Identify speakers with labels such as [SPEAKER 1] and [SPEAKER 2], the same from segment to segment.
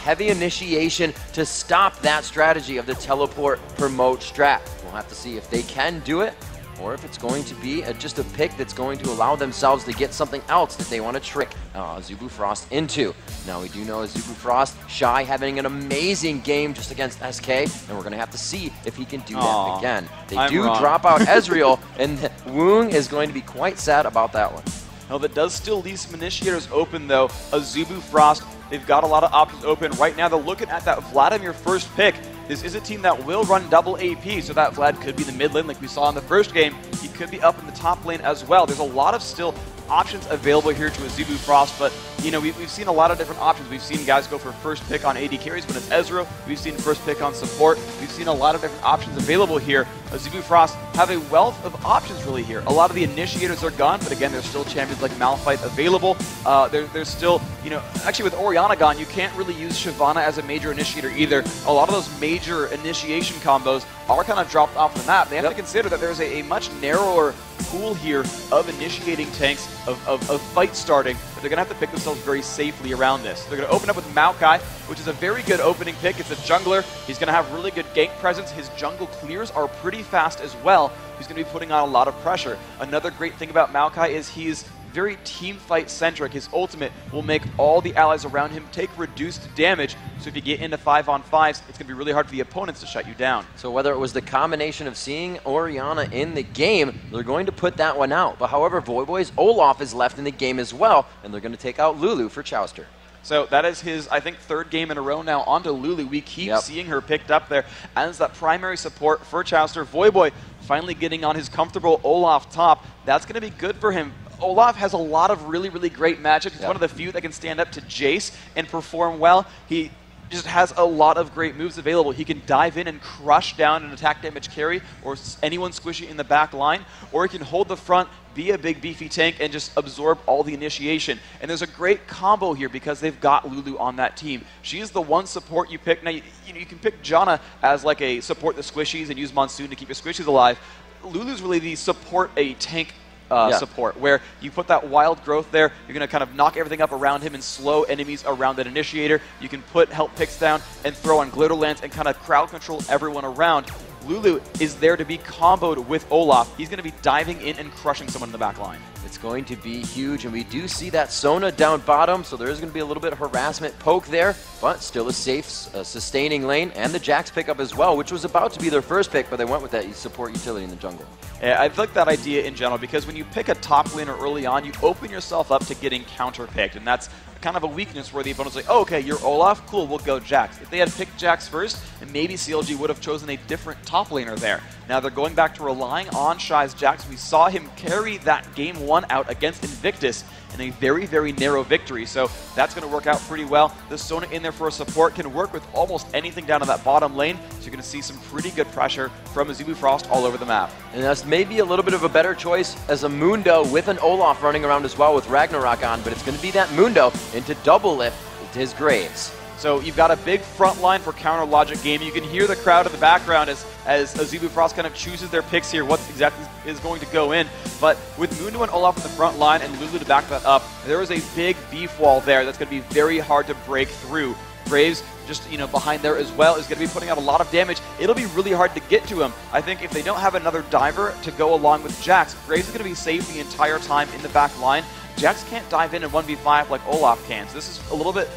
[SPEAKER 1] heavy initiation to stop that strategy of the teleport promote strat. We'll have to see if they can do it, or if it's going to be just a pick that's going to allow themselves to get something else that they want to trick Azubu Frost into. Now we do know Azubu Frost, Shy having an amazing game just against SK, and we're going to have to see if he can do that again. They drop out Ezreal, and Woong is going to be quite sad about that one.
[SPEAKER 2] Now that does still leave some initiators open though. Azubu Frost, they've got a lot of options open. Right now they're looking at that Vladimir first pick. This is a team that will run double AP, so that Vlad could be the mid lane like we saw in the first game. He could be up in the top lane as well. There's a lot of still options available here to Azubu Frost, but you know, we've seen a lot of different options. We've seen guys go for first pick on AD carries when it's Ezreal. We've seen first pick on support. We've seen a lot of different options available here. Azubu Frost have a wealth of options really here. A lot of the initiators are gone, but again, there's still champions like Malphite available. There's still, you know, actually with Orianna gone, you can't really use Shyvana as a major initiator either. A lot of those major initiation combos are kind of dropped off the map. They have to consider that there's a much narrower pool here of initiating tanks, of fight starting, but they're going to have to pick themselves very safely around this. They're going to open up with Maokai, which is a very good opening pick. It's a jungler. He's going to have really good gank presence. His jungle clears are pretty fast as well. He's going to be putting on a lot of pressure. Another great thing about Maokai is he's very team fight centric. His ultimate will make all the allies around him take reduced damage, so if you get into 5-on-5s, it's going to be really hard for the opponents to shut you down.
[SPEAKER 1] So whether it was the combination of seeing Orianna in the game, they're going to put that one out. But however, Voyboy's Olaf is left in the game as well, and they're going to take out Lulu for Chowster.
[SPEAKER 2] So that is his, I think, third game in a row now onto Lulu. We keep seeing her picked up there as that primary support for Chowster. Voyboy finally getting on his comfortable Olaf top. That's going to be good for him. Olaf has a lot of really, really great matchups. He's one of the few that can stand up to Jace and perform well. He just has a lot of great moves available. He can dive in and crush down an attack damage carry or anyone squishy in the back line, or he can hold the front, be a big beefy tank, and just absorb all the initiation. And there's a great combo here because they've got Lulu on that team. She is the one support you pick. Now, you can pick Janna as like a support the squishies and use Monsoon to keep your squishies alive. Lulu's really the support a tank support, where you put that wild growth there, you're going to kind of knock everything up around him and slow enemies around that initiator. You can put help picks down and throw on glitter lance and kind of crowd control everyone around. Lulu is there to be comboed with Olaf. He's going to be diving in and crushing someone in the back line.
[SPEAKER 1] It's going to be huge, and we do see that Sona down bottom, so there's going to be a little bit of harassment poke there, but still a safe, sustaining lane, and the Jax pickup as well, which was about to be their first pick, but they went with that support utility in the jungle.
[SPEAKER 2] Yeah, I like that idea in general, because when you pick a top laner early on, you open yourself up to getting counter-picked, and that's kind of a weakness where the opponent's like, oh, okay, you're Olaf, cool, we'll go Jax. If they had picked Jax first, and maybe CLG would have chosen a different top laner there. Now they're going back to relying on Shy's Jax. We saw him carry that game one out against Invictus in a very, very narrow victory, so that's going to work out pretty well. The Sona in there for a support can work with almost anything down in that bottom lane, so you're going to see some pretty good pressure from Azubu Frost all over the map.
[SPEAKER 1] And that's maybe a little bit of a better choice as a Mundo with an Olaf running around as well with Ragnarok on, but it's going to be that Mundo into double lift into his Graves.
[SPEAKER 2] So you've got a big front line for counter logic game. You can hear the crowd in the background as Azubu Frost kind of chooses their picks here, what exactly is going to go in. But with Mundo and Olaf in the front line and Lulu to back that up, there is a big beef wall there that's going to be very hard to break through. Graves, just behind there as well, is going to be putting out a lot of damage. It'll be really hard to get to him. I think if they don't have another diver to go along with Jax, Graves is going to be safe the entire time in the back line. Jax can't dive in 1v5 like Olaf can, so this is a little bit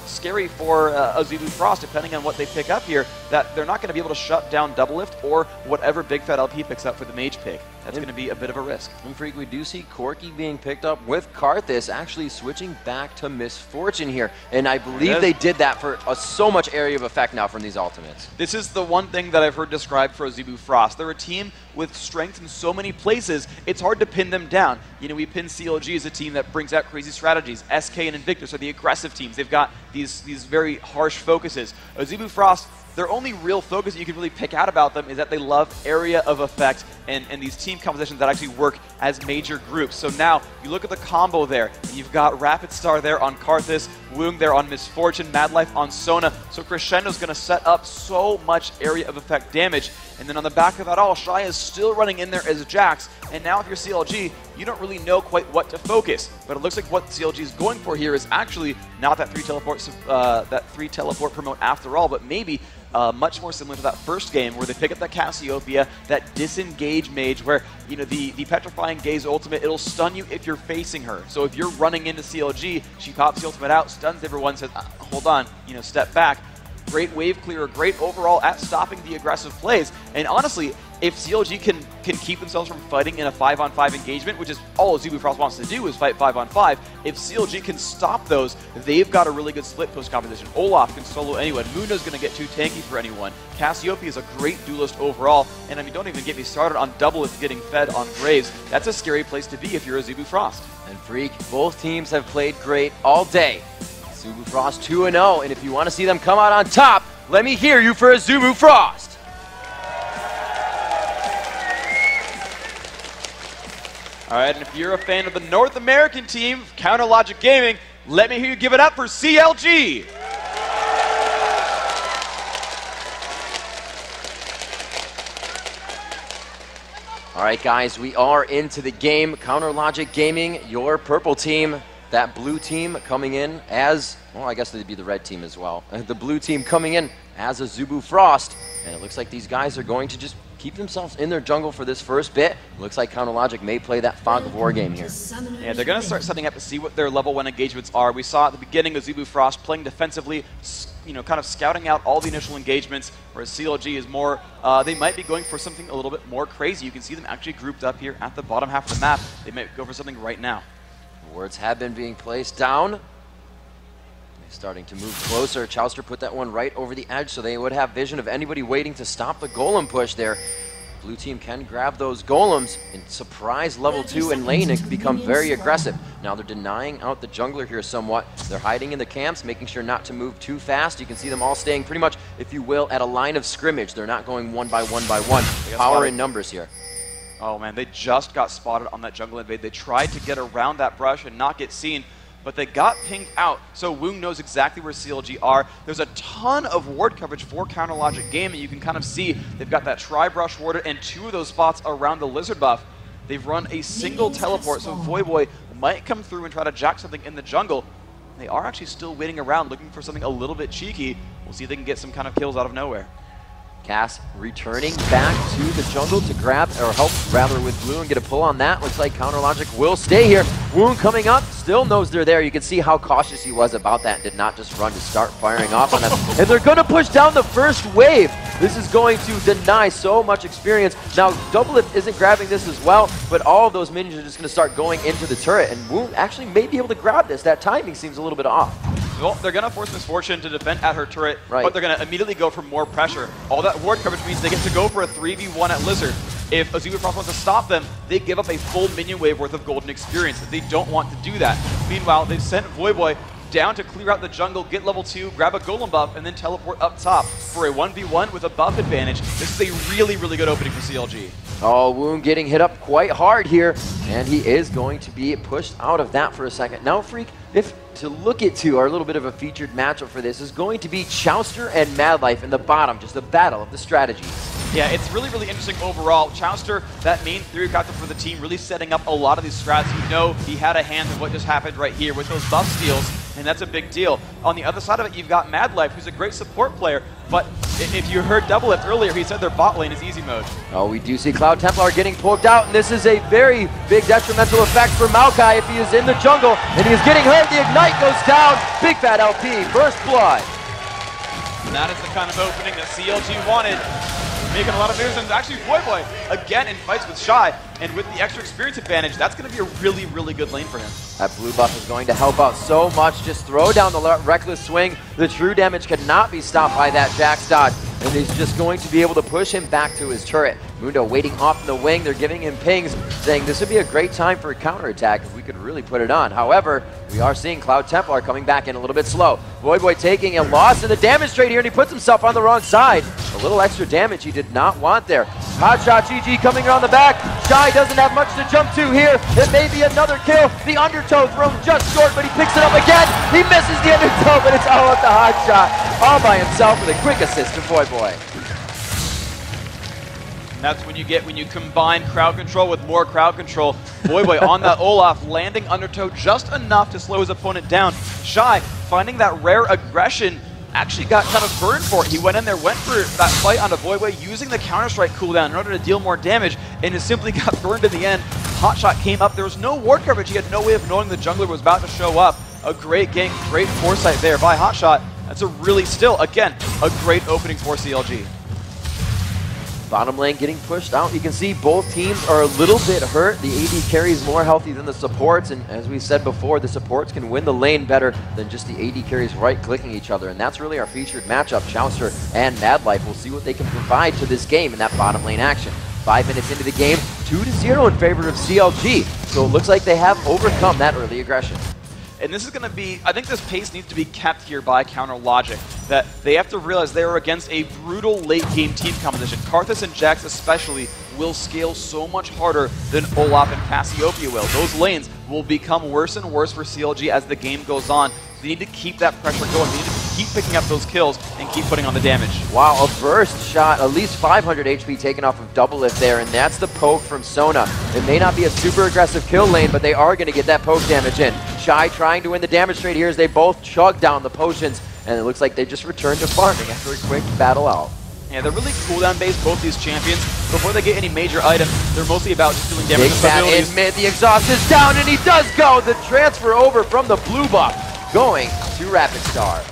[SPEAKER 2] scary for Azubu Frost, depending on what they pick up here, that they're not going to be able to shut down double lift or whatever big fat LP picks up for the mage pick. That's going to be a bit of a risk.
[SPEAKER 1] And Freak, we do see Corki being picked up with Karthus actually switching back to Misfortune here, and I believe they did that for so much area of effect now from these ultimates.
[SPEAKER 2] This is the one thing that I've heard described for Azubu Frost. They're a team with strength in so many places, it's hard to pin them down. We pin CLG as a team that brings out crazy strategies. SK and Invictus are the aggressive teams. They've got these very harsh focuses. Azubu Frost, their only real focus that you can really pick out about them is that they love area of effect and these team compositions that actually work as major groups. So now you look at the combo there. You've got Rapid Star there on Karthus, Woong there on Misfortune, Mad Life on Sona. So Crescendo's going to set up so much area of effect damage. And then on the back of that all, Shy is still running in there as Jax. And now if you're CLG, you don't really know quite what to focus. But it looks like what CLG is going for here is actually not that 3 teleport promote after all, but maybe much more similar to that first game where they pick up that Cassiopeia, that disengage mage where, you know, the Petrifying Gaze ultimate, it'll stun you if you're facing her. So if you're running into CLG, she pops the ultimate out, stuns everyone, says, hold on, you know, step back. Great wave clearer, great overall at stopping the aggressive plays. And honestly, if CLG can keep themselves from fighting in a 5-on-5 engagement, which is all Azubu Frost wants to do is fight 5-on-5, if CLG can stop those, they've got a really good split post composition. Olaf can solo anyone. Mundo's going to get too tanky for anyone. Cassiopeia is a great duelist overall. And I mean, don't even get me started on Doublelift getting fed on Graves. That's a scary place to be if you're Azubu Frost.
[SPEAKER 1] And Freak, both teams have played great all day. Azubu Frost 2-0, and if you want to see them come out on top, let me hear you for Azubu Frost.
[SPEAKER 2] All right, and if you're a fan of the North American team, Counter Logic Gaming, let me hear you give it up for CLG.
[SPEAKER 1] All right, guys, we are into the game. Counter Logic Gaming, your purple team. That blue team coming in as, well, I guess they'd be the red team as well. The blue team coming in as Azubu Frost. And it looks like these guys are going to just keep themselves in their jungle for this first bit. Looks like Counter Logic may play that Fog of War game here.
[SPEAKER 2] Yeah, they're going to start setting up to see what their level 1 engagements are. We saw at the beginning Azubu Frost playing defensively, you know, kind of scouting out all the initial engagements, whereas CLG is more, they might be going for something a little bit more crazy. You can see them actually grouped up here at the bottom half of the map. They might go for something right now.
[SPEAKER 1] Wards have been being placed down. They're starting to move closer. Chowster put that one right over the edge, so they would have vision of anybody waiting to stop the golem push there. Blue team can grab those golems and surprise level 2 in lane and become very aggressive. Now they're denying out the jungler here somewhat. They're hiding in the camps, making sure not to move too fast. You can see them all staying pretty much, if you will, at a line of scrimmage. They're not going one by one by one. Power in numbers here.
[SPEAKER 2] Oh man, they just got spotted on that jungle invade. They tried to get around that brush and not get seen, but they got pinged out. So Woong knows exactly where CLG are. There's a ton of ward coverage for Counter Logic Gaming. You can kind of see they've got that tri-brush warded and 2 of those spots around the lizard buff. They've run a single teleport, so Voyboy might come through and try to jack something in the jungle. They are actually still waiting around, looking for something a little bit cheeky. We'll see if they can get some kind of kills out of nowhere.
[SPEAKER 1] Cass returning back to the jungle to grab, or help rather, with Blue and get a pull on that. Looks like Counter Logic will stay here. Woong coming up, still knows they're there. You can see how cautious he was about that and did not just run to start firing off on them. And they're going to push down the first wave. This is going to deny so much experience. Now, Doublelift isn't grabbing this as well, but all of those minions are just going to start going into the turret. And Woong actually may be able to grab this. That timing seems a little bit off.
[SPEAKER 2] Well, they're going to force Misfortune to defend at her turret,
[SPEAKER 1] right,
[SPEAKER 2] but they're going to immediately go for more pressure. All that ward coverage means they get to go for a 3v1 at Lizard. If Azubu Frost wants to stop them, they give up a full minion wave worth of golden experience. They don't want to do that. Meanwhile, they've sent Voyboy down to clear out the jungle, get level 2, grab a golem buff, and then teleport up top for a 1v1 with a buff advantage. This is a really, really good opening for CLG.
[SPEAKER 1] Oh, Woong getting hit up quite hard here, and he is going to be pushed out of that for a second. Now, Freak, if to look at to our little bit of a featured matchup for this is going to be Chowster and Mad Life in the bottom, just a battle of the strategies.
[SPEAKER 2] Yeah, it's really, really interesting overall. Chowster, that main theory captain for the team, really setting up a lot of these strats. You know he had a hand in what just happened right here with those buff steals, and that's a big deal. On the other side of it, you've got Mad Life, who's a great support player, but if you heard Doublelift earlier, he said their bot lane is easy mode. Oh,
[SPEAKER 1] we do see Cloud Templar getting poked out, and this is a very big detrimental effect for Maokai if he is in the jungle, and he is getting hurt. The Ignite goes down. Big Fat LP, first blood.
[SPEAKER 2] And that is the kind of opening that CLG wanted. Making a lot of moves, and actually Voyboy again in fights with Shy, and with the extra experience advantage, that's going to be a really, really good lane for him.
[SPEAKER 1] That blue buff is going to help out so much. Just throw down the reckless swing. The true damage cannot be stopped by that Jax dodge, and he's just going to be able to push him back to his turret. Mundo waiting off in the wing. They're giving him pings, saying this would be a great time for a counterattack if we could really put it on. However, we are seeing Cloud Templar coming back in a little bit slow. Voyboy taking a loss in the damage trade here, and he puts himself on the wrong side. A little extra damage he did not want there. Hotshot GG coming around the back. Shy doesn't have much to jump to here. It may be another kill. The undertow thrown just short, but he picks it up again. He misses the undertow, but it's all up to Hotshot. All by himself with a quick assist to Voyboy.
[SPEAKER 2] And that's when you get, when you combine crowd control with more crowd control. Voyboy on that Olaf, landing undertow just enough to slow his opponent down. Shy, finding that rare aggression, actually got kind of burned for it. He went in there, went for that fight onto Voyboy, using the Counter-Strike cooldown in order to deal more damage, and just simply got burned in the end. Hotshot came up. There was no ward coverage. He had no way of knowing the jungler was about to show up. A great gank, great foresight there by Hotshot. That's a really, still, again, a great opening for CLG.
[SPEAKER 1] Bottom lane getting pushed out. You can see both teams are a little bit hurt. The AD carries more healthy than the supports, and as we said before, the supports can win the lane better than just the AD carries right-clicking each other, and that's really our featured matchup. Chauster and Madlife will see what they can provide to this game in that bottom lane action. 5 minutes into the game, 2-0 in favor of CLG, so it looks like they have overcome that early aggression.
[SPEAKER 2] And this is going to be, I think this pace needs to be kept here by Counter Logic, that they have to realize they are against a brutal late-game team composition. Karthus and Jax especially will scale so much harder than Olaf and Cassiopeia will. Those lanes will become worse and worse for CLG as the game goes on. They need to keep that pressure going. They need to keep picking up those kills and keep putting on the damage.
[SPEAKER 1] Wow, a burst shot, at least 500 HP taken off of Double Lift there, and that's the poke from Sona. It may not be a super aggressive kill lane, but they are going to get that poke damage in. Shy trying to win the damage trade here as they both chug down the potions, and it looks like they just returned to farming after a quick battle out.
[SPEAKER 2] Yeah, they're really cooldown based, both these champions. Before they get any major items, they're mostly about just dealing damage.
[SPEAKER 1] Big Fat in mid, the exhaust is down, and he does go! The transfer over from the blue buff, going to Rapid Star.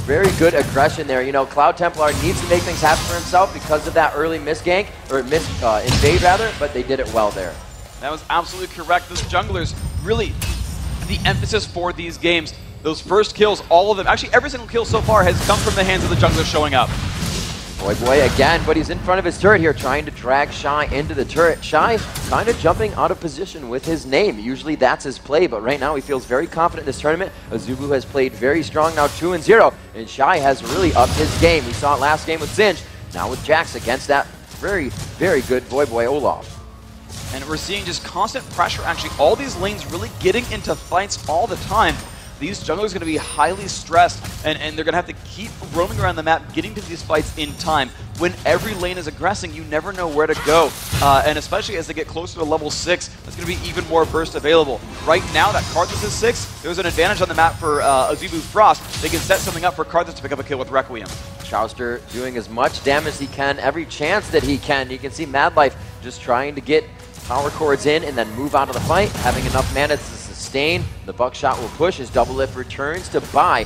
[SPEAKER 1] Very good aggression there. You know, Cloud Templar needs to make things happen for himself because of that early misgank, or invade rather, but they did it well there.
[SPEAKER 2] That was absolutely correct. Those junglers, really, the emphasis for these games, those first kills, all of them, actually every single kill so far has come from the hands of the jungler showing up.
[SPEAKER 1] Voyboy again, but he's in front of his turret here, trying to drag Shy into the turret. Shy kind of jumping out of position with his name. Usually that's his play, but right now he feels very confident in this tournament. Azubu has played very strong, now 2-0, and Shy has really upped his game. We saw it last game with Zinj, now with Jax against that very, very good Voyboy Olaf.
[SPEAKER 2] And we're seeing just constant pressure, actually, all these lanes really getting into fights all the time. These junglers are going to be highly stressed, and they're going to have to keep roaming around the map, getting to these fights in time. When every lane is aggressing, you never know where to go, and especially as they get closer to level 6, there's going to be even more burst available. Right now that Karthus is 6, there's an advantage on the map for Azubu Frost. They can set something up for Karthus to pick up a kill with Requiem.
[SPEAKER 1] Chauster doing as much damage as he can, every chance that he can. You can see Madlife just trying to get power chords in and then move out of the fight, having enough mana to sustain. The buckshot will push as Double Lift returns to buy.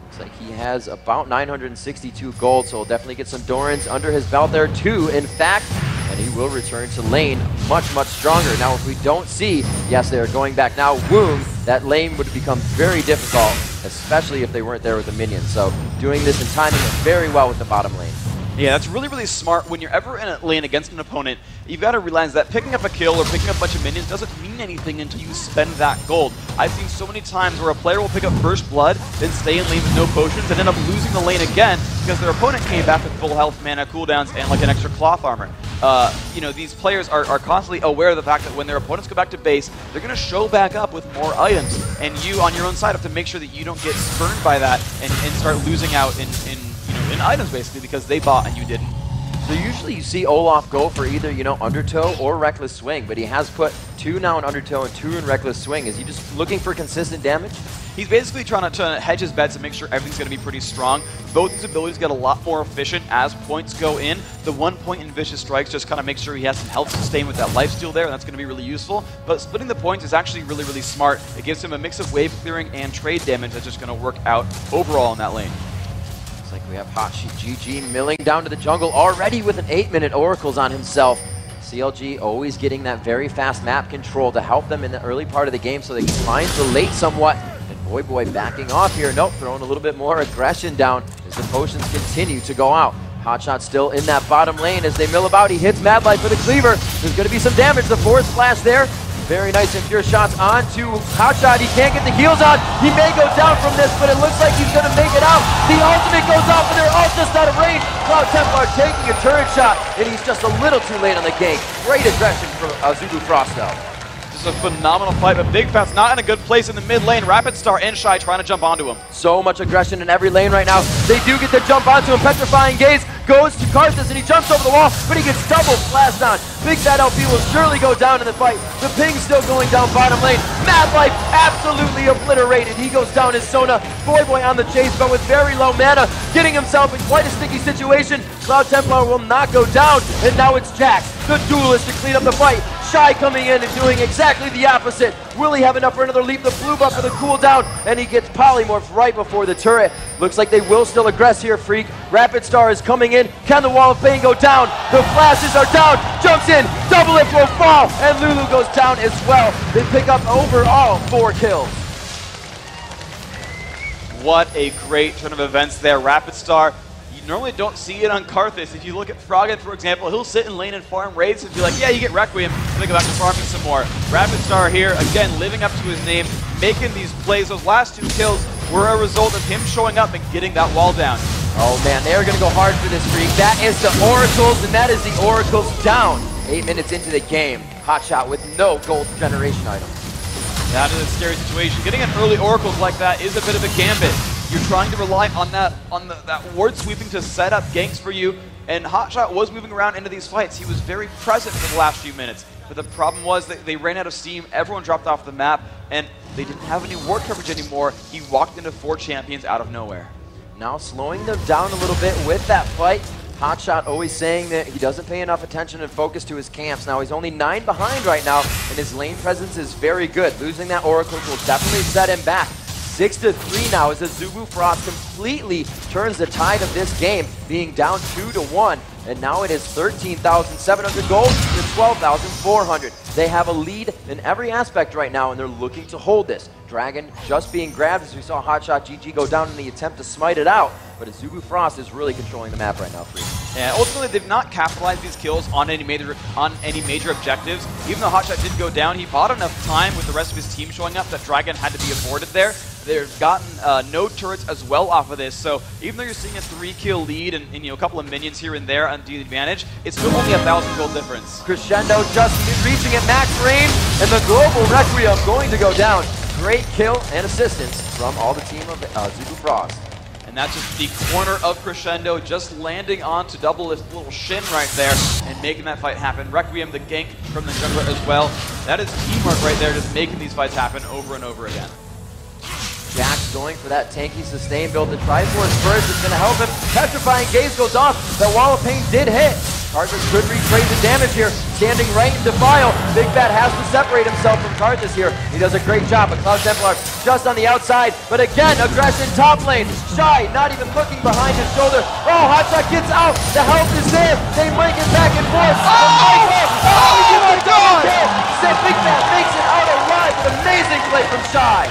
[SPEAKER 1] Looks like he has about 962 gold, so he'll definitely get some Dorans under his belt there too, in fact, and he will return to lane much, much stronger. Now if we don't see, yes, they're going back now, Wound, that lane would become very difficult, especially if they weren't there with the minions. So doing this and timing it very well with the bottom lane.
[SPEAKER 2] Yeah, that's really, really smart. When you're ever in a lane against an opponent, you've got to realize that picking up a kill or picking up a bunch of minions doesn't mean anything until you spend that gold. I've seen so many times where a player will pick up first blood, then stay in lane with no potions, and end up losing the lane again because their opponent came back with full health, mana, cooldowns, and like an extra cloth armor. You know, these players are constantly aware of the fact that when their opponents go back to base, they're going to show back up with more items, and you on your own side have to make sure that you don't get burned by that and start losing out in items basically because they bought and you didn't.
[SPEAKER 1] So usually you see Olaf go for either, you know, Undertow or Reckless Swing, but he has put 2 now in Undertow and 2 in Reckless Swing. Is he just looking for consistent damage?
[SPEAKER 2] He's basically trying to hedge his bets and make sure everything's going to be pretty strong. Both his abilities get a lot more efficient as points go in. The 1 point in Vicious Strikes just kind of makes sure he has some health sustain with that lifesteal there, and that's going to be really useful. But splitting the points is actually really, really smart. It gives him a mix of wave clearing and trade damage that's just going to work out overall in that lane.
[SPEAKER 1] Like we have Hotshot GG milling down to the jungle already with an 8-minute Oracles on himself. CLG always getting that very fast map control to help them in the early part of the game so they can find the late somewhat. And Voyboy backing off here. Nope, throwing a little bit more aggression down as the potions continue to go out. Hotshot still in that bottom lane as they mill about. He hits Madlife with a cleaver. There's going to be some damage. The force splash there. Very nice and pure shots onto Hotshot. He can't get the heals on. He may go down from this, but it looks like he's going to make it out. The ultimate goes off, and they're all just out of range. Cloud Templar taking a turret shot, and he's just a little too late on the gank. Great aggression from Azubu Frost, though.
[SPEAKER 2] This is a phenomenal fight, but Big Fat's not in a good place in the mid lane. Rapid Star and Shy trying to jump onto him.
[SPEAKER 1] So much aggression in every lane right now. They do get the jump onto him. Petrifying Gaze goes to Karthus, and he jumps over the wall, but he gets double flashed on. Big Fat LP will surely go down in the fight. The ping's still going down bottom lane. Mad Life absolutely obliterated. He goes down as Sona. Boy on the chase, but with very low mana, getting himself in quite a sticky situation. Cloud Templar will not go down, and now it's Jax, the duelist, to clean up the fight. Shy coming in and doing exactly the opposite. Will he have enough for another leap? The blue buff for the cooldown, and he gets polymorphed right before the turret. Looks like they will still aggress here, Freak. Rapid Star is coming in. Can the Wall of Pain go down? The flashes are down. Jumps in. Double Lift will fall, and Lulu goes down as well. They pick up overall 4 kills.
[SPEAKER 2] What a great turn of events there. Rapid Star, you normally don't see it on Karthus. If you look at Froggen, for example, he'll sit in lane and farm raids and be like, yeah, you get Requiem, and then go back to farming some more. Rapid Star here, again, living up to his name, making these plays. Those last 2 kills were a result of him showing up and getting that wall down.
[SPEAKER 1] Oh man, they're going to go hard for this, Freak. That is the Oracles, and that is the Oracles down. 8 minutes into the game. Hotshot with no gold generation item.
[SPEAKER 2] That is a scary situation. Getting an early Oracles like that is a bit of a gambit. You're trying to rely on that ward sweeping to set up ganks for you, and Hotshot was moving around into these fights. He was very present for the last few minutes, but the problem was that they ran out of steam, everyone dropped off the map, and they didn't have any ward coverage anymore. He walked into 4 champions out of nowhere.
[SPEAKER 1] Now slowing them down a little bit with that fight. Hotshot always saying that he doesn't pay enough attention and focus to his camps. Now he's only 9 behind right now, and his lane presence is very good. Losing that Oracle will definitely set him back. 6-3 now as Azubu Frost completely turns the tide of this game, being down 2-1. And now it is 13,700 gold to 12,400. They have a lead in every aspect right now, and they're looking to hold this. Dragon just being grabbed as we saw Hotshot GG go down in the attempt to smite it out, but Azubu Frost is really controlling the map right now.
[SPEAKER 2] Yeah, ultimately they've not capitalized these kills on any major objectives. Even though Hotshot did go down, he bought enough time with the rest of his team showing up that Dragon had to be aborted there. They've gotten no turrets as well off of this, so even though you're seeing a 3-kill lead and a couple of minions here and there on the advantage, it's still only 1,000 gold difference.
[SPEAKER 1] Crescendo just reaching at max range, and the global Requiem going to go down. Great kill and assistance from all the team of Azubu Frost.
[SPEAKER 2] And that's just the corner of Crescendo, just landing onto double this little shin right there and making that fight happen. Requiem, the gank from the jungler as well. That is teamwork right there, just making these fights happen over and over again.
[SPEAKER 1] Jax going for that tanky sustain build. The Triforce first is going to help him. Petrifying Gaze goes off. The Wall of Pain did hit. Karthus could retrade the damage here, standing right in Defile. Big Fat has to separate himself from Karthus here. He does a great job, but Cloud Templar just on the outside. But again, aggression top lane. Shy not even looking behind his shoulder. Oh, Hotshot gets out. The help is there. They break it back and forth. Oh my God! Big Fat makes it out alive. An amazing play from Shy.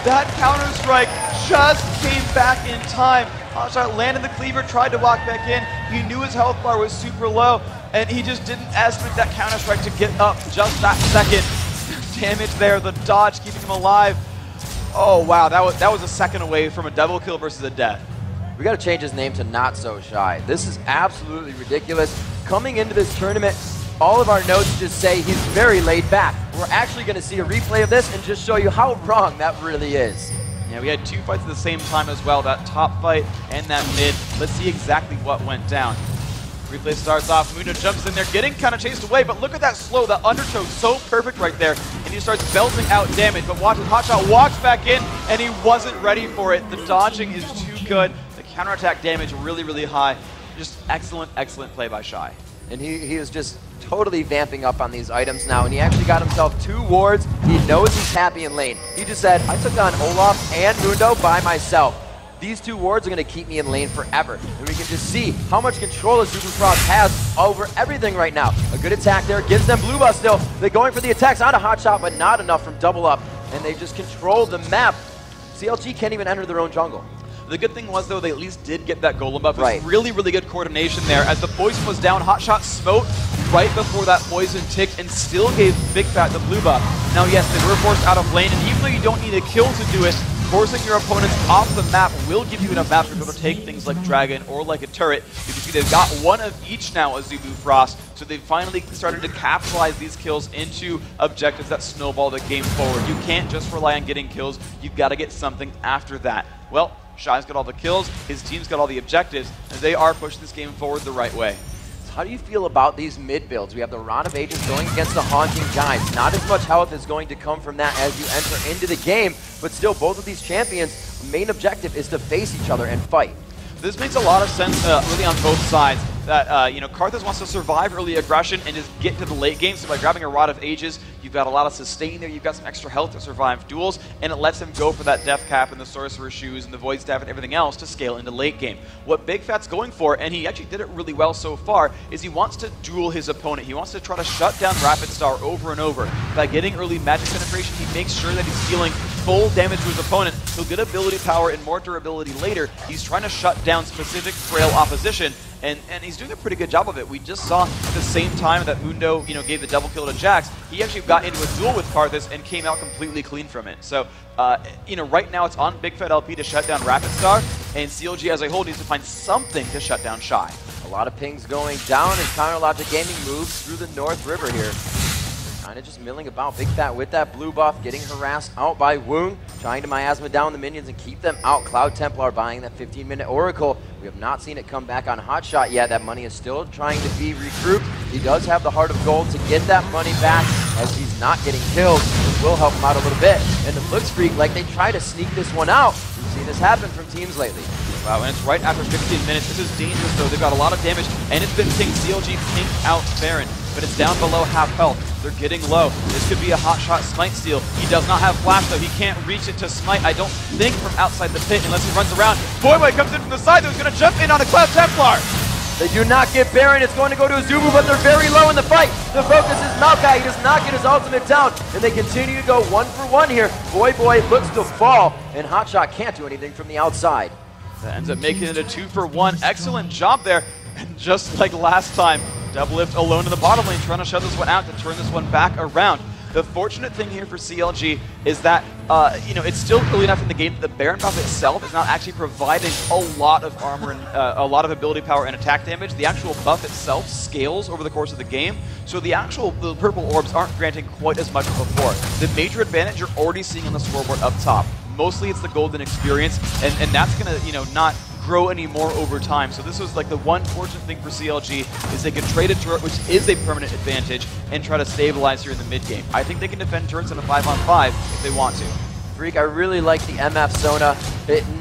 [SPEAKER 2] That counter-strike just came back in time. Hotshot landed the cleaver, tried to walk back in. He knew his health bar was super low, and he just didn't estimate that counter-strike to get up just that second. Damage there, the dodge keeping him alive. Oh wow, that was a second away from a double kill versus a death.
[SPEAKER 1] We got to change his name to Not So Shy. This is absolutely ridiculous. Coming into this tournament, all of our notes just say he's very laid back. We're actually going to see a replay of this and just show you how wrong that really is.
[SPEAKER 2] Yeah, we had 2 fights at the same time as well, that top fight and that mid. Let's see exactly what went down. Replay starts off, Mundo jumps in there, getting kind of chased away, but look at that slow, that undertow, so perfect right there, and he starts belting out damage, but watch as Hotshot walks back in, and he wasn't ready for it. The dodging is too good, the counterattack damage really, really high. Just excellent, excellent play by Shy.
[SPEAKER 1] And he is just totally vamping up on these items now, and he actually got himself 2 wards. He knows he's happy in lane. He just said, I took on Olaf and Mundo by myself. These 2 wards are going to keep me in lane forever. And we can just see how much control Azubu Frost has over everything right now. A good attack there, gives them blue buff still. They're going for the attacks on a Hotshot, but not enough from double up. And they just control the map. CLG can't even enter their own jungle.
[SPEAKER 2] The good thing was, though, they at least did get that golem buff.
[SPEAKER 1] Right.
[SPEAKER 2] It was really, really good coordination there. As the poison was down, Hotshot smote right before that poison ticked and still gave Big Fat the blue buff. Now, yes, they were forced out of lane, and even though you don't need a kill to do it, Forcing your opponents off the map will give you enough map to be able to take things like Dragon or like a turret. You can see they've got one of each now, Azubu, Frost, so they've finally started to capitalize these kills into objectives that snowball the game forward. You can't just rely on getting kills, you've got to get something after that. Well, Shy's got all the kills, his team's got all the objectives, and they are pushing this game forward the right way.
[SPEAKER 1] How do you feel about these mid builds? We have the Rod of Ages going against the Haunting Giants. Not as much health is going to come from that as you enter into the game, but still both of these champions' main objective is to face each other and fight.
[SPEAKER 2] This makes a lot of sense really on both sides. That Karthus wants to survive early aggression and just get to the late game. So by grabbing a Rod of Ages, you've got a lot of sustain there. You've got some extra health to survive duels, and it lets him go for that Death Cap and the Sorcerer's Shoes and the Void Staff and everything else to scale into late game. What Big Fat's going for, and he actually did it really well so far, is he wants to duel his opponent. He wants to try to shut down Rapid Star over and over. By getting early magic penetration, he makes sure that he's dealing full damage to his opponent. He'll get ability power and more durability later. He's trying to shut down specific frail opposition, and he's doing a pretty good job of it. We just saw at the same time that Mundo gave the double kill to Jax, he actually got into a duel with Karthus and came out completely clean from it. So right now it's on Big Fat LP to shut down Rapid Star, and CLG as a whole needs to find something to shut down Shy.
[SPEAKER 1] A lot of pings going down as Counter Logic Gaming moves through the North River here. Kind of just milling about. Big Fat with that blue buff, getting harassed out by Wound, trying to miasma down the minions and keep them out. Cloud Templar buying that 15-minute Oracle. We have not seen it come back on Hotshot yet. That money is still trying to be regrouped. He does have the Heart of Gold to get that money back as he's not getting killed, which will help him out a little bit. And it looks, Freak, like they try to sneak this one out. We've seen this happen from teams lately.
[SPEAKER 2] Wow, and it's right after 15 minutes. This is dangerous, though. They've got a lot of damage, and it's been pinged. CLG pink out Baron, but it's down below half health. They're getting low. This could be a hot shot smite steal. He does not have flash, though. He can't reach it to smite, I don't think, from outside the pit unless he runs around. Boy comes in from the side, though. He's going to jump in on a Cloud Templar.
[SPEAKER 1] They do not get Baron. It's going to go to Azubu, but they're very low in the fight. The focus is Maokai. He does not get his ultimate down, and they continue to go 1-for-1 here. Boy looks to fall, and Hotshot can't do anything from the outside.
[SPEAKER 2] That ends up making it a 2-for-1. Excellent job there. And just like last time, Doublelift alone in the bottom lane, trying to shut this one out to turn this one back around. The fortunate thing here for CLG is that, it's still early enough in the game that the Baron buff itself is not actually providing a lot of armor and a lot of ability power and attack damage. The actual buff itself scales over the course of the game, so the purple orbs aren't granting quite as much as before. The major advantage you're already seeing on the scoreboard up top. Mostly it's the golden experience, and that's going to, not grow any more over time. So this was like the one fortunate thing for CLG is they can trade a turret, which is a permanent advantage, and try to stabilize here in the mid game. I think they can defend turrets in a 5-on-5 if they want to.
[SPEAKER 1] Freak, I really like the MF Sona.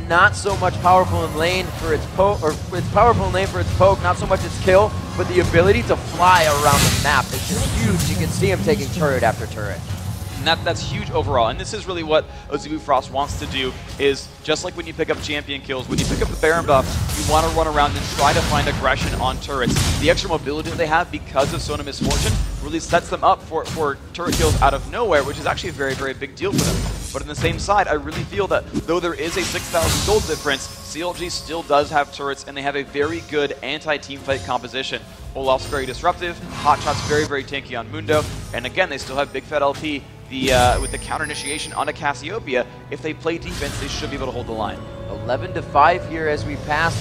[SPEAKER 1] Not so much powerful in lane for its poke, not so much its kill, but the ability to fly around the map is just huge. You can see him taking turret after turret.
[SPEAKER 2] And that's huge overall, and this is really what Azubu Frost wants to do, is just like when you pick up champion kills, when you pick up the Baron buff, you want to run around and try to find aggression on turrets. The extra mobility that they have because of Sona Misfortune really sets them up for turret kills out of nowhere, which is actually a very, very big deal for them. But on the same side, I really feel that though there is a 6,000 gold difference, CLG still does have turrets, and they have a very good anti-teamfight composition. Olaf's very disruptive, Hotshot's very, very tanky on Mundo, and again, they still have Big Fat LP with the counter initiation onto Cassiopeia. If they play defense, they should be able to hold the line.
[SPEAKER 1] 11-5 here as we pass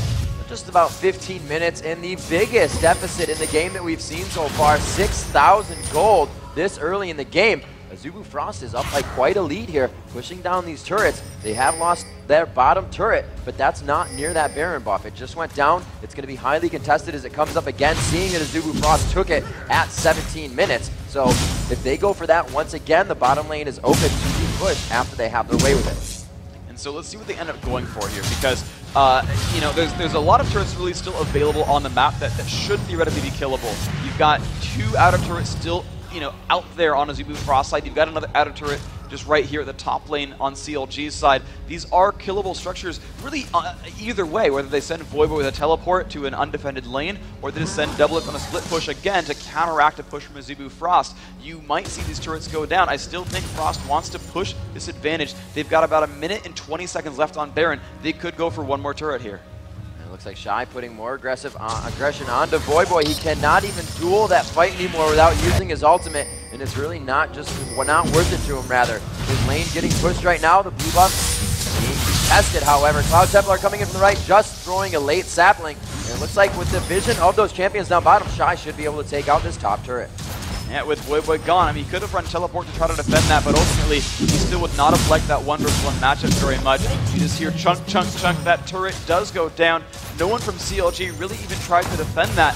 [SPEAKER 1] just about 15 minutes, and the biggest deficit in the game that we've seen so far, 6,000 gold this early in the game. Azubu Frost is up by quite a lead here, pushing down these turrets. They have lost their bottom turret, but that's not near that Baron buff. It just went down. It's going to be highly contested as it comes up again, seeing that Azubu Frost took it at 17 minutes. So if they go for that once again, the bottom lane is open to be pushed after they have their way with it.
[SPEAKER 2] And so let's see what they end up going for here, because there's a lot of turrets really still available on the map that should theoretically be killable. You've got 2 outer turrets still out there on Azubu Frost side. You've got another outer turret just right here at the top lane on CLG's side. These are killable structures really either way, whether they send Voivod with a teleport to an undefended lane, or they just send Doublelift on a split push again to counteract a push from Azubu Frost. You might see these turrets go down. I still think Frost wants to push this advantage. They've got about 1 minute and 20 seconds left on Baron. They could go for one more turret here.
[SPEAKER 1] Looks like Shy putting more aggression onto Voivod. He cannot even duel that fight anymore without using his ultimate, and it's really not worth it to him, rather. His lane getting pushed right now, the blue buff contested, however. Cloud Templar coming in from the right, just throwing a late sapling. And it looks like with the vision of those champions down bottom, Shy should be able to take out this top turret.
[SPEAKER 2] Yeah, with Boy gone, I mean, he could have run teleport to try to defend that, but ultimately, he still would not have liked that 1-versus-1 matchup very much. You just hear chunk, chunk, chunk, that turret does go down. No one from CLG really even tried to defend that.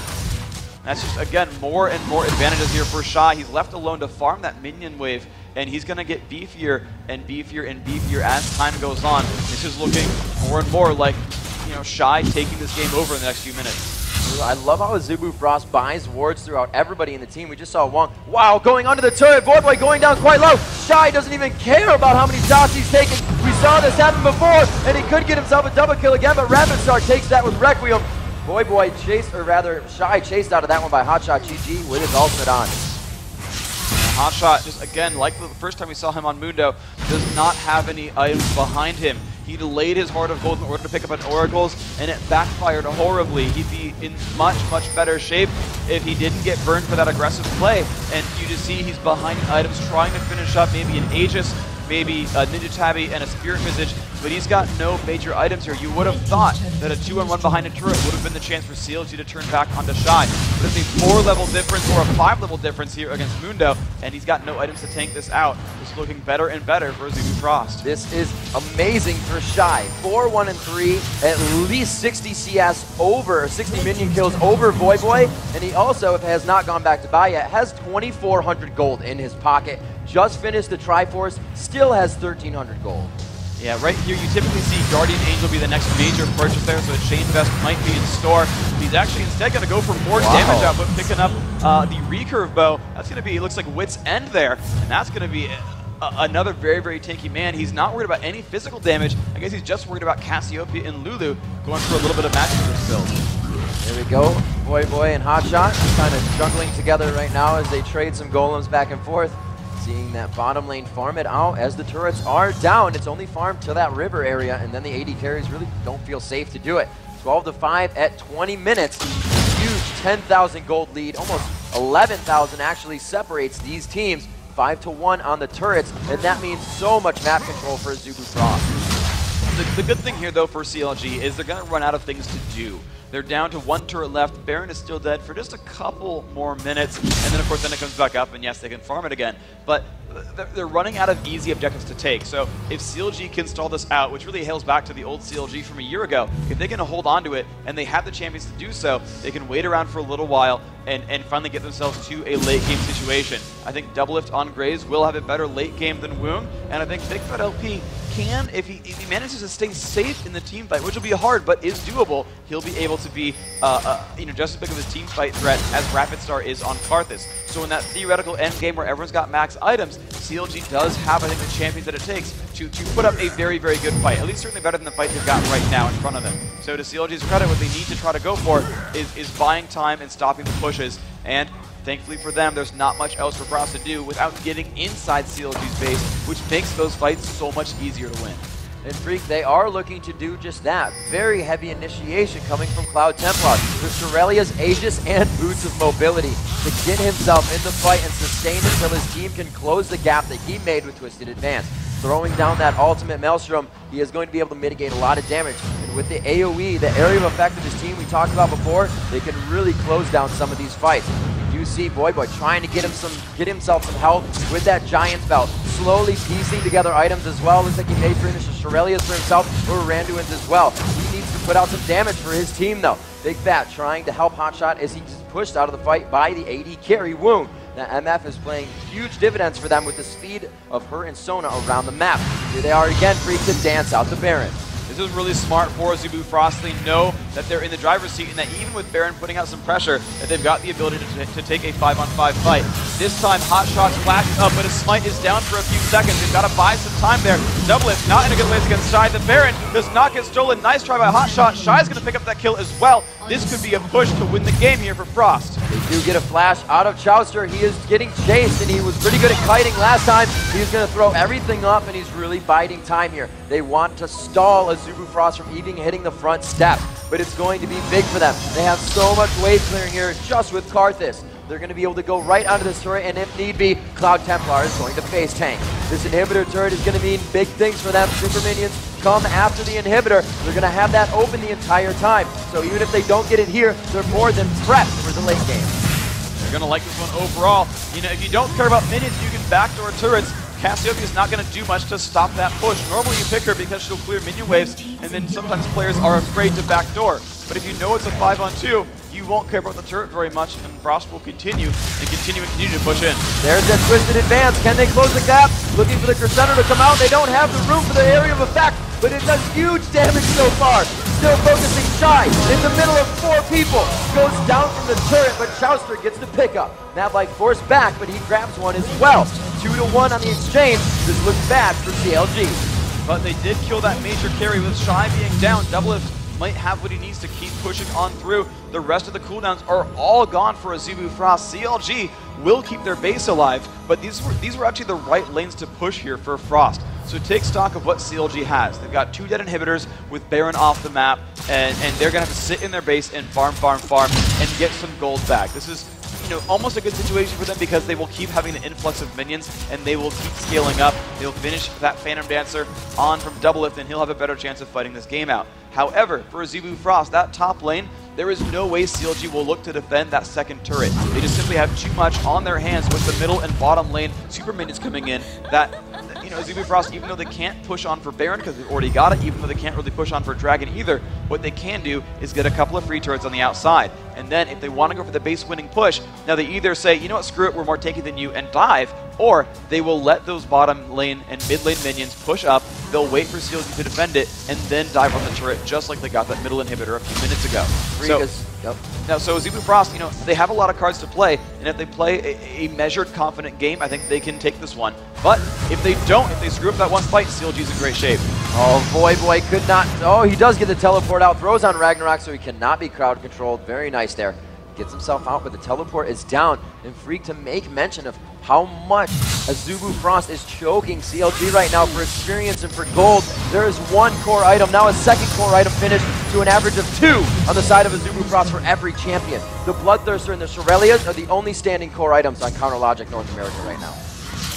[SPEAKER 2] That's just, again, more and more advantages here for Shy. He's left alone to farm that minion wave, and he's going to get beefier and beefier and beefier as time goes on. This is looking more and more like, you know, Shy taking this game over in the next few minutes.
[SPEAKER 1] I love how Azubu Frost buys wards throughout everybody in the team. We just saw Wong, wow, going under the turret. Boy going down quite low. Shy doesn't even care about how many shots he's taking. We saw this happen before, and he could get himself a double kill again, but Rapid Star takes that with Requiem. Boy chased, or rather, Shy chased out of that one by Hotshot GG with his ultimate on.
[SPEAKER 2] Hotshot, just again, like the first time we saw him on Mundo, does not have any items behind him. He delayed his Heart of Gold in order to pick up an Oracles, and it backfired horribly. He'd be in much better shape if he didn't get burned for that aggressive play. And you just see he's behind items, trying to finish up maybe an Aegis, maybe a Ninja Tabby, and a Spirit Visage, but he's got no major items here. You would have thought that a 2-on-1 behind a turret would have been the chance for CLG to turn back onto Shy. But it's a 4-level difference or a 5-level difference here against Mundo, and he's got no items to tank this out. It's looking better and better for Azubu Frost.
[SPEAKER 1] This is amazing for Shy. 4-1-3, at least 60 CS over, 60 minion kills over Boy, and he also, if has not gone back to buy yet, has 2,400 gold in his pocket. Just finished the Triforce, still has 1,300 gold.
[SPEAKER 2] Yeah, right here you typically see Guardian Angel be the next major purchase there, so a Chain Vest might be in store. He's actually instead going to go for more damage output, picking up the recurve bow. That's going to be, it looks like Wit's End there, and that's going to be another very tanky man. He's not worried about any physical damage. I guess he's just worried about Cassiopeia and Lulu going for a little bit of magic in this build.
[SPEAKER 1] There we go. Boy and Hotshot kind of juggling together right now as they trade some golems back and forth. Seeing that bottom lane farm it out as the turrets are down. It's only farmed to that river area, and then the AD carries really don't feel safe to do it. 12-5 at 20 minutes. Huge 10,000 gold lead, almost 11,000 actually separates these teams. 5-1 on the turrets, and that means so much map control for Azubu Frost.
[SPEAKER 2] The good thing here, though, for CLG is they're going to run out of things to do. They're down to 1 turret left. Baron is still dead for just a couple more minutes, and then, of course, then it comes back up, and yes, they can farm it again. But they're running out of easy objectives to take. So if CLG can stall this out, which really hails back to the old CLG from a year ago, if they can hold on to it, and they have the champions to do so, they can wait around for a little while and finally get themselves to a late game situation. I think Double Lift on Graves will have a better late game than Woong, and I think Big Fat LP can, if he manages to stay safe in the team fight, which will be hard but is doable, he'll be able to be just as big of a team fight threat as Rapid Star is on Karthus. So in that theoretical end game where everyone's got max items, CLG does have, I think, the champions that it takes to put up a very good fight, at least certainly better than the fight they've got right now in front of them. So to CLG's credit, what they need to try to go for is buying time and stopping the pushes, and thankfully for them, there's not much else for Frost to do without getting inside CLG's base, which makes those fights so much easier to win.
[SPEAKER 1] And Freak, they are looking to do just that. Very heavy initiation coming from Cloud Templar. With Shurelia's Aegis and Boots of Mobility to get himself in the fight and sustain until his team can close the gap that he made with Twisted Advance. Throwing down that ultimate Maelstrom, he is going to be able to mitigate a lot of damage. And with the AoE, the area of effect of his team we talked about before, they can really close down some of these fights. You see Boy trying to get himself some health with that Giant Belt, slowly piecing together items as well. Looks like he may finish a Shurelia's for himself or Randuin's as well. He needs to put out some damage for his team though. Big Fat trying to help Hotshot as he's pushed out of the fight by the AD carry Woong. Now MF is playing huge dividends for them with the speed of her and Sona around the map. Here they are again, Freak, to dance out the Baron.
[SPEAKER 2] This is really smart for Azubu Frost. They know that they're in the driver's seat, and that even with Baron putting out some pressure, that they've got the ability to take a 5-on-5 fight. This time, Hotshot flashes up, but his smite is down for a few seconds. They've got to buy some time there. Double Lift not in a good place against Shy. The Baron does not get stolen. Nice try by Hotshot. Shy's going to pick up that kill as well. This could be a push to win the game here for Frost.
[SPEAKER 1] They do get a flash out of Chowster. He is getting chased, and he was pretty good at kiting last time. He's going to throw everything up, and he's really biding time here. They want to stall Azubu Frost from even hitting the front step, but it's going to be big for them. They have so much wave clearing here just with Karthus. they're going to be able to go right onto this turret, and if need be, Cloud Templar is going to face tank. This inhibitor turret is going to mean big things for them. Super minions come after the inhibitor. They're going to have that open the entire time. So even if they don't get it here, they're more than prepped for the late game.
[SPEAKER 2] They're going to like this one overall. You know, if you don't care about minions, you can backdoor turrets. Cassiopeia is not going to do much to stop that push. Normally you pick her because she'll clear minion waves, and then sometimes players are afraid to backdoor. But if you know it's a 5-on-2, you won't care about the turret very much, and Frost will continue to push in.
[SPEAKER 1] There's that twisted advance. Can they close the gap? Looking for the Crescendo to come out. They don't have the room for the area of effect, but it does huge damage so far. Still focusing Shy in the middle of 4 people. Goes down from the turret, but Chouster gets the pickup. Mavlike forced back, but he grabs one as well. 2-to-1 on the exchange. This looks bad for CLG.
[SPEAKER 2] But they did kill that major carry with Shy being down. Doublelift might have what he needs to keep pushing on through. The rest of the cooldowns are all gone for Azubu Frost. CLG will keep their base alive, but these were actually the right lanes to push here for Frost. So take stock of what CLG has. They've got 2 dead inhibitors with Baron off the map, and they're going to have to sit in their base and farm, and get some gold back. This is, you know, almost a good situation for them because they will keep having the influx of minions, and they will keep scaling up. They'll finish that Phantom Dancer on from Doublelift, and he'll have a better chance of fighting this game out. However, for Azubu Frost, that top lane, there is no way CLG will look to defend that second turret. They just simply have too much on their hands with the middle and bottom lane super minions coming in that, you know, Azubu Frost, even though they can't push on for Baron because they've already got it, even though they can't really push on for Dragon either, what they can do is get a couple of free turrets on the outside. And then if they want to go for the base winning push, now they either say, you know what, screw it, we're more tanky than you, and dive, or they will let those bottom lane and mid lane minions push up, they'll wait for CLG to defend it, and then dive on the turret, just like they got that middle inhibitor a few minutes ago. So Azubu Frost, you know, they have a lot of cards to play, and if they play a measured, confident game, I think they can take this one. But if they don't, if they screw up that one fight, CLG's in great shape.
[SPEAKER 1] Oh, Voyboy could not. Oh, he does get the teleport out. Throws on Ragnarok, so he cannot be crowd controlled. Very nice there. Gets himself out, but the teleport is down. And Freak to make mention of how much Azubu Frost is choking CLG right now for experience and for gold. There is 1 core item, now a 2nd core item finished to an average of 2 on the side of Azubu Frost for every champion. The Bloodthirster and the Shurelias are the only standing core items on Counterlogic North America right now.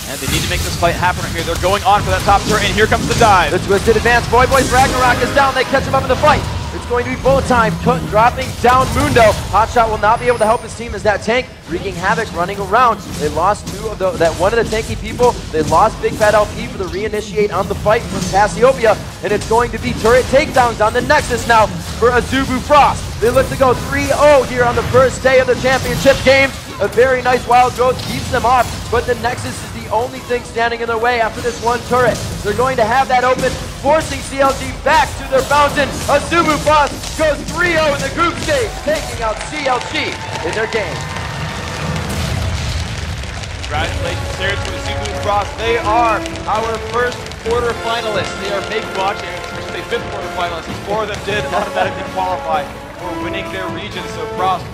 [SPEAKER 2] And they need to make this fight happen right here. They're going on for that top turret, and here comes the dive.
[SPEAKER 1] The twisted advance. Voyboy's Ragnarok is down. They catch him up in the fight. It's going to be bullet time. Dropping down Mundo. Hotshot will not be able to help his team as that tank wreaking havoc, running around. They lost one of the tanky people. They lost Big Fat LP for the reinitiate on the fight from Cassiopeia, and it's going to be turret takedowns on the Nexus now for Azubu Frost. They look to go 3-0 here on the first day of the championship games. A very nice wild growth keeps them off, but the Nexus is the only thing standing in their way after this 1 turret. They're going to have that open, forcing CLG back to their fountain. Azubu Frost goes 3-0 in the group stage, taking out CLG in their game.
[SPEAKER 2] Congratulations here to Azubu Frost. They are our first quarterfinalists. They are big watching, especially 5th quarterfinalists. 4 of them did automatically qualify for winning their region. So Frost